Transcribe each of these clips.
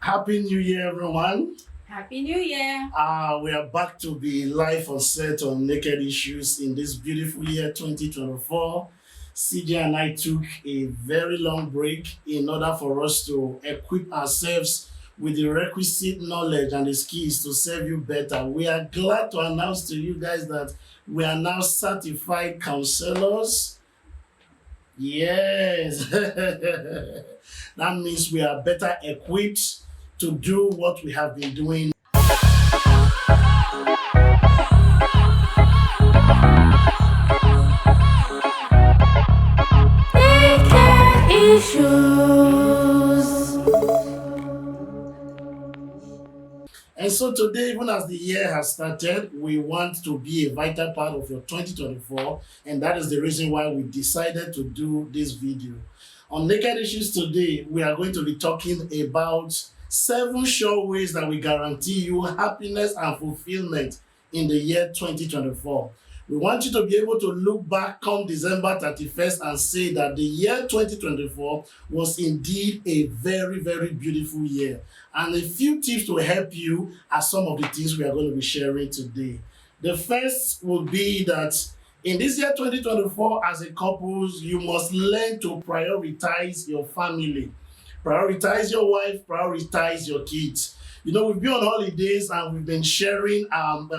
Happy New Year, everyone. Happy New Year. We are back to be live on set on Naked Issues in this beautiful year 2024. CJ and I took a very long break in order for us to equip ourselves with the requisite knowledge and the skills to serve you better. We are glad to announce to you guys that we are now certified counselors. Yes. That means we are better equipped to do what we have been doing. And so today, even as the year has started, we want to be a vital part of your 2024, and that is the reason why we decided to do this video. On Naked Issues today, we are going to be talking about 7 sure ways that we guarantee you happiness and fulfillment in the year 2024. We want you to be able to look back come December 31st and say that the year 2024 was indeed a very, very beautiful year. And a few tips to help you are some of the things we are going to be sharing today. The first will be that in this year 2024, as a couple, you must learn to prioritize your family. Prioritize your wife, prioritize your kids. You know, we've been on holidays and we've been sharing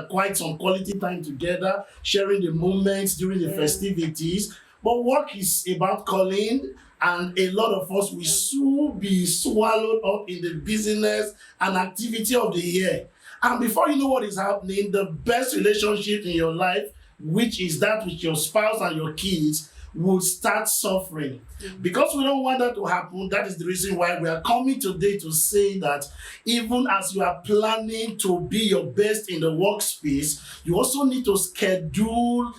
quite some quality time together, sharing the moments during the festivities. But work is about calling, and a lot of us will soon be swallowed up in the business and activity of the year. And before you know what is happening, the best relationship in your life, which is that with your spouse and your kids, will start suffering. Because we don't want that to happen, that is the reason why we are coming today to say that even as you are planning to be your best in the workspace, you also need to schedule,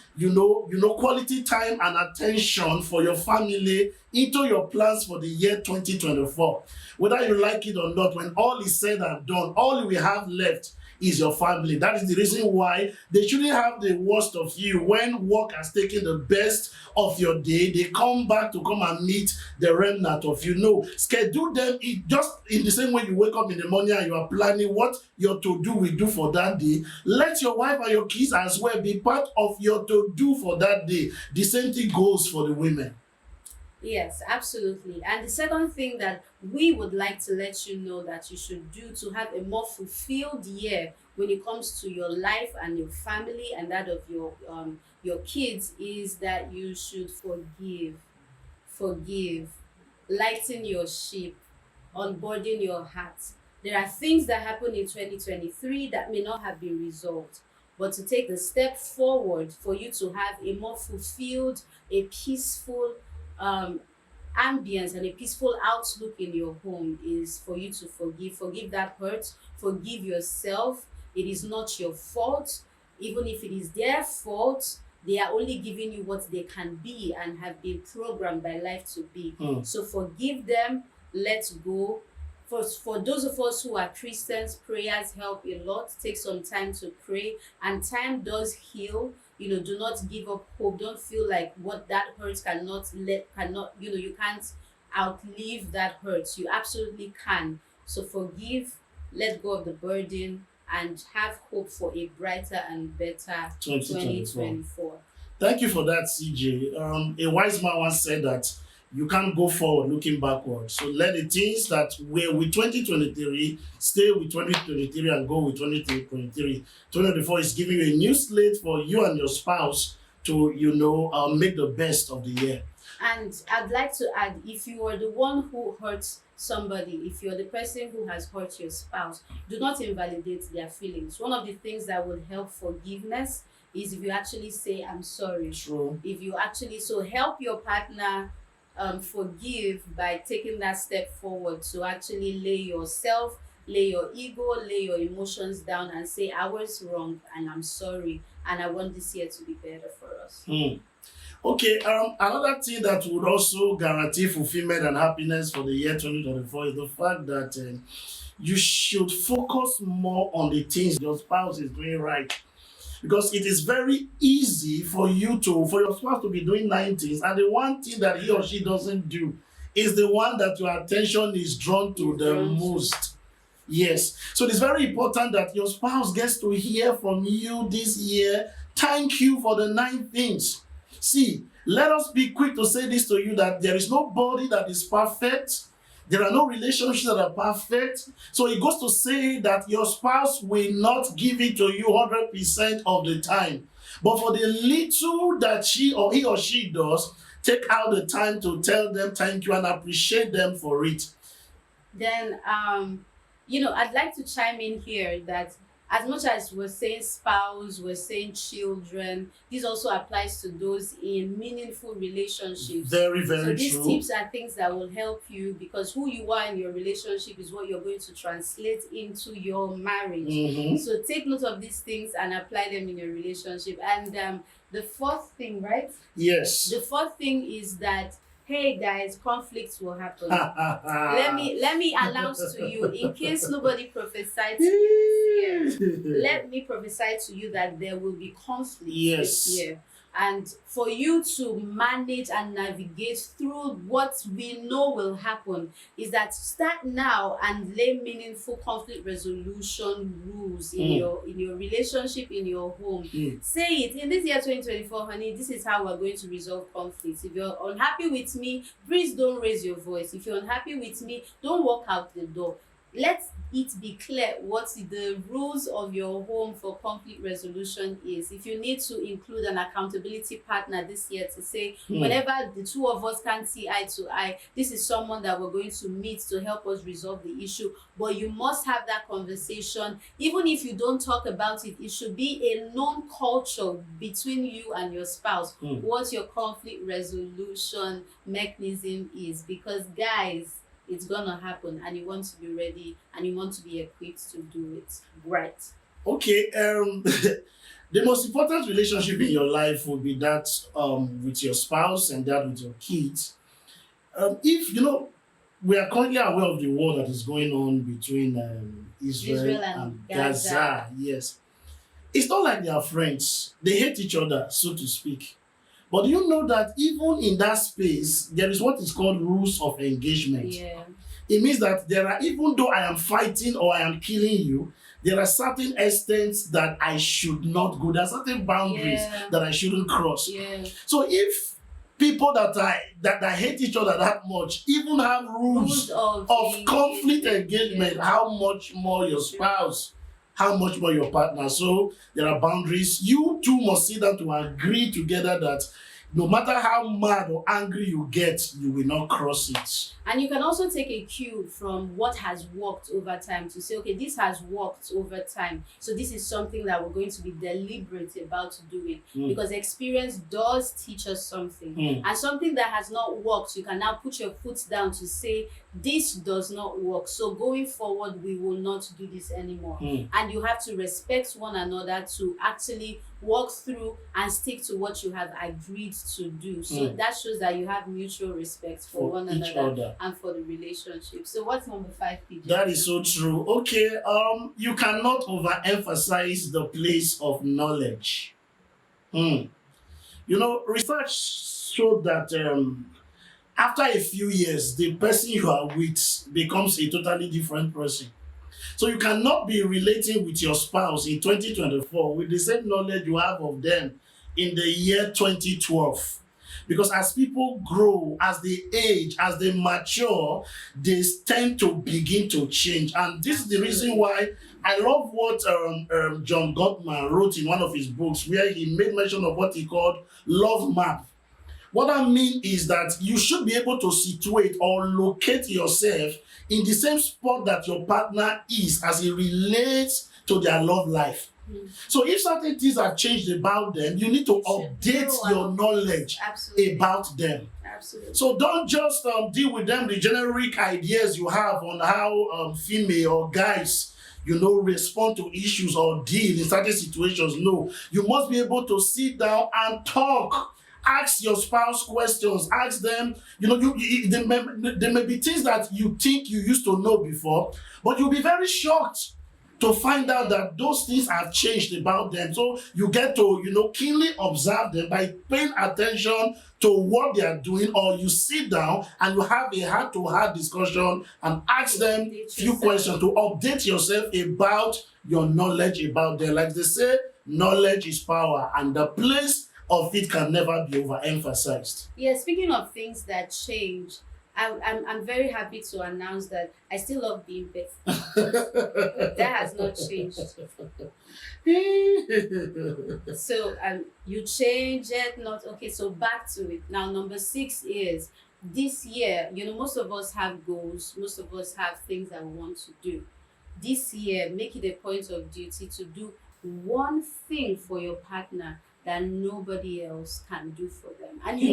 quality time and attention for your family into your plans for the year 2024. Whether you like it or not, when all is said and done, all we have left is your family. That is the reason why they shouldn't have the worst of you. When work has taken the best of your day, they come back to come and meet the remnant of you. No, schedule them just in the same way you wake up in the morning and you are planning what your to-do will do for that day. Let your wife and your kids as well be part of your to-do for that day. The same thing goes for the women. Yes, absolutely. And the second thing that we would like to let you know that you should do to have a more fulfilled year when it comes to your life and your family and that of your kids is that you should forgive, lighten your ship, unburden your heart. There are things that happened in 2023 that may not have been resolved, but to take the step forward for you to have a more fulfilled, a peaceful ambience and a peaceful outlook in your home is for you to forgive that hurt, forgive yourself. It is not your fault. Even if it is their fault, they are only giving you what they can be and have been programmed by life to be. So forgive them, let go. For those of us who are Christians, prayers help a lot. Take some time to pray, and time does heal. Do not give up hope. Don't feel like what that hurt you can't outlive that hurt. You absolutely can. So forgive, let go of the burden, and have hope for a brighter and better 2024. Thank you for that, CJ. A wise man once said that you can't go forward looking backward. So let the things that were with 2023 stay with 2023 and go with 2023. 2024 is giving you a new slate for you and your spouse to, make the best of the year. And I'd like to add, if you are the one who hurts somebody, if you're the person who has hurt your spouse, do not invalidate their feelings. One of the things that will help forgiveness is if you actually say, I'm sorry. True. If you actually, help your partner forgive by taking that step forward to actually lay your ego, lay your emotions down and say, I was wrong and I'm sorry and I want this year to be better for us. Okay, another thing that would also guarantee fulfillment and happiness for the year 2024 is the fact that you should focus more on the things your spouse is doing right. Because it is very easy for your spouse to be doing 9 things, and the one thing that he or she doesn't do is the one that your attention is drawn to the most. Yes. So it's very important that your spouse gets to hear from you this year. Thank you for the 9 things. See, let us be quick to say this to you, that there is nobody that is perfect. There are no relationships that are perfect. So it goes to say that your spouse will not give it to you 100% of the time. But for the little that he or she does, take out the time to tell them thank you and appreciate them for it. Then I'd like to chime in here that as much as we're saying spouse, we're saying children, this also applies to those in meaningful relationships. Very, So very these true. tips are things that will help you, because who you are in your relationship is what you're going to translate into your marriage. Mhm. So take note of these things and apply them in your relationship. And the fourth thing, right? Yes. The fourth thing is that, hey guys, conflicts will happen. Let me announce to you, in case nobody prophesied to you this year, let me prophesy to you that there will be conflict Yes. this year. And for you to manage and navigate through what we know will happen, is that start now and lay meaningful conflict resolution rules in your relationship, in your home. Say it in this year 2024, honey, this is how we're going to resolve conflicts. If you're unhappy with me, please don't raise your voice. If you're unhappy with me, don't walk out the door. Let it be clear what the rules of your home for conflict resolution is. If you need to include an accountability partner this year to say, whenever the two of us can't see eye to eye, this is someone that we're going to meet to help us resolve the issue. But you must have that conversation. Even if you don't talk about it, it should be a known culture between you and your spouse, what your conflict resolution mechanism is. Because guys, it's gonna happen, and you want to be ready and you want to be equipped to do it right. Okay. The most important relationship in your life will be that with your spouse and that with your kids. If we are currently aware of the war that is going on between Israel and Gaza. Yes. It's not like they are friends. They hate each other, so to speak. But do you know that even in that space, there is what is called rules of engagement? Yeah. It means that there are, even though I am fighting or I am killing you, there are certain extents that I should not go. There are certain boundaries that I shouldn't cross. Yeah. So if people that hate each other that much even have rules of conflict engagement, how much more your spouse? How much more your partner? So there are boundaries. You two must sit down to agree together that no matter how mad or angry you get, you will not cross it. And you can also take a cue from what has worked over time to say, okay, this has worked over time. So this is something that we're going to be deliberate about doing. Because experience does teach us something. And something that has not worked, you can now put your foot down to say, this does not work. So going forward, we will not do this anymore. And you have to respect one another to actually walk through and stick to what you have agreed to do. So that shows that you have mutual respect for one another and for the relationship. So what's number 5, PJ? That is so true. Okay, you cannot overemphasize the place of knowledge. Research showed that after a few years, the person you are with becomes a totally different person. So you cannot be relating with your spouse in 2024 with the same knowledge you have of them in the year 2012. Because as people grow, as they age, as they mature, they tend to begin to change. And this is the reason why I love what John Gottman wrote in one of his books, where he made mention of what he called love map. What I mean is that you should be able to situate or locate yourself in the same spot that your partner is as it relates to their love life. So if certain things have changed about them, you need to update your knowledge about them. Absolutely. So don't just deal with them the generic ideas you have on how female or guys respond to issues or deal in certain situations. No, you must be able to sit down and talk. Ask your spouse questions. Ask them, there may be things that you think you used to know before, but you'll be very shocked to find out that those things have changed about them. So you get to, keenly observe them by paying attention to what they are doing, or you sit down and you have a heart-to-heart discussion and ask them few questions to update yourself about your knowledge about them. Like they say, knowledge is power, and the place of it can never be overemphasized. Yeah, speaking of things that change, I'm very happy to announce that I still love being pet. That has not changed. So you change it, not okay. So back to it. Now, number 6 is this year. Most of us have goals. Most of us have things that we want to do. This year, make it a point of duty to do one thing for your partner that nobody else can do for them. And if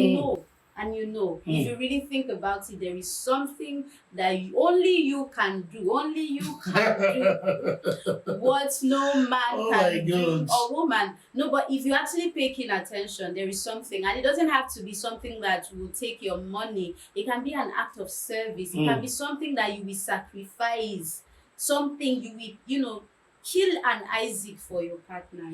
you really think about it, there is something that only you can do. Only you can do what no man can do, or woman. No, but if you actually pay keen attention, there is something, and it doesn't have to be something that will take your money. It can be an act of service. It can be something that you will sacrifice. Something you will, kill an Isaac for your partner.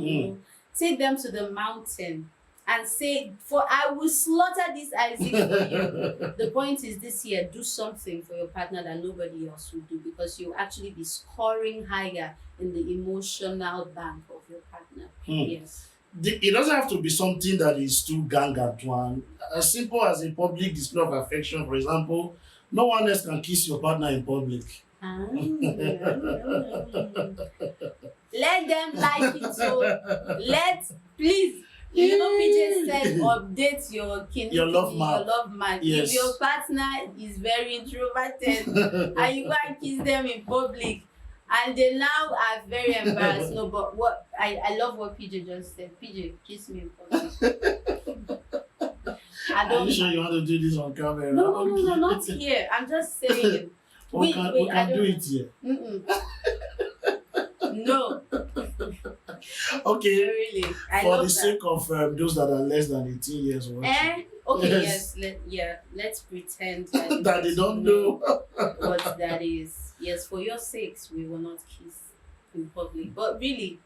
Take them to the mountain and say, "For I will slaughter this Isaac for you." The point is, this year, do something for your partner that nobody else will do, because you'll actually be scoring higher in the emotional bank of your partner. Yes. It doesn't have to be something that is too gang-at-one. As simple as a public display of affection, for example. No one else can kiss your partner in public. Let them like it. So please, PJ said update your love man. Yes. If your partner is very introverted and you go and kiss them in public and they now are very embarrassed. No, but what I love what PJ just said. PJ, kiss me in public. Are you sure you want to do this on camera? No, not here. I'm just saying. We can do it here. No. Okay. Really. For the sake of those that are less than 18 years old. Okay, let's pretend that they don't know what that is. Yes, for your sakes, we will not kiss in public. But really,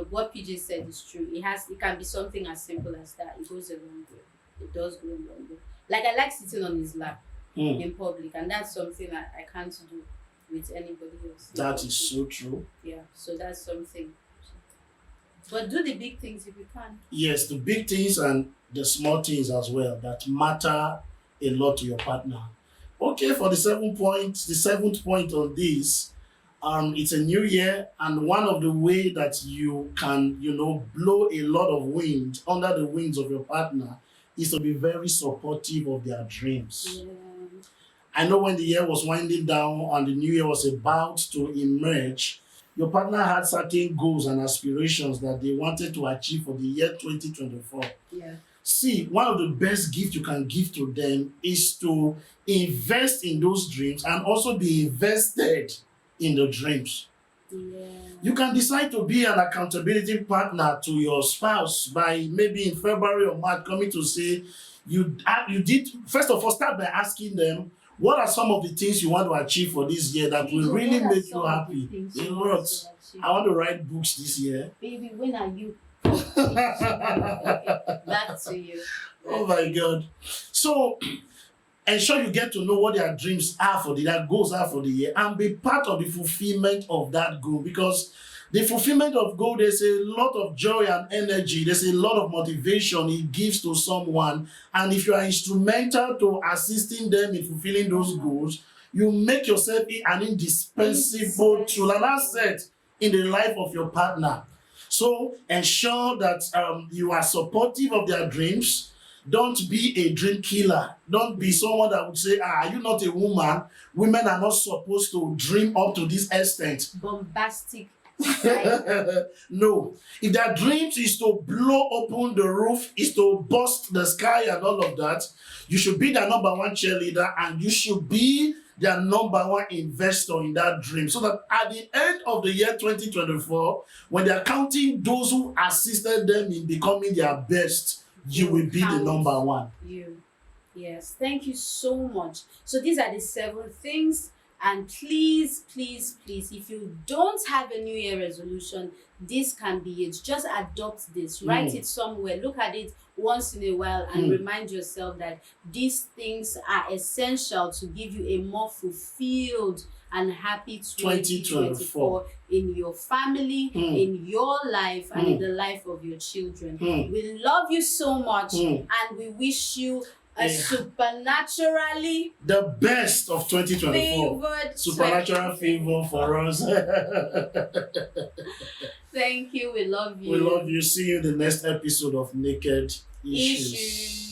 what PJ said is true. It can be something as simple as that. It goes a long way. It does go a long way. Like, I like sitting on his lap in public, and that's something that I can't do with anybody else. That is so true. Yeah, so that's something. But do the big things if you can. Yes, the big things and the small things as well that matter a lot to your partner. Okay, for the 7th point on this, it's a new year, and one of the way that you can, blow a lot of wind under the wings of your partner is to be very supportive of their dreams. Yeah. I know when the year was winding down and the new year was about to emerge, your partner had certain goals and aspirations that they wanted to achieve for the year 2024. Yeah. See, one of the best gifts you can give to them is to invest in those dreams and also be invested in the dreams. Yeah. You can decide to be an accountability partner to your spouse by maybe in February or March coming to say, you did, first of all, start by asking them, what are some of the things you want to achieve for this year that will really make you happy? I want to write books this year. Baby, when are you? Back to you. Oh my God. So ensure you get to know what their dreams are for their goals are for the year, and be part of the fulfillment of that goal, because the fulfillment of goal, there's a lot of joy and energy. There's a lot of motivation it gives to someone. And if you are instrumental to assisting them in fulfilling those goals, you make yourself an indispensable tool, an asset in the life of your partner. So ensure that you are supportive of their dreams. Don't be a dream killer. Don't be someone that would say, are you not a woman? Women are not supposed to dream up to this extent. Bombastic. No. If their dreams is to blow open the roof, is to burst the sky and all of that, you should be their number one cheerleader, and you should be their number one investor in that dream. So that at the end of the year 2024, when they're counting those who assisted them in becoming their best, you will be the number one. Yes, thank you so much. So these are the 7 things And please, please, please, if you don't have a New Year resolution, this can be it. Just adopt this, write it somewhere, look at it once in a while, and remind yourself that these things are essential to give you a more fulfilled and happy 2024 in your family, in your life, and in the life of your children. We love you so much, and we wish you a supernaturally the best of 2024. favored Supernatural favor for us. Thank you. We love you. We love you. See you in the next episode of Naked Issues.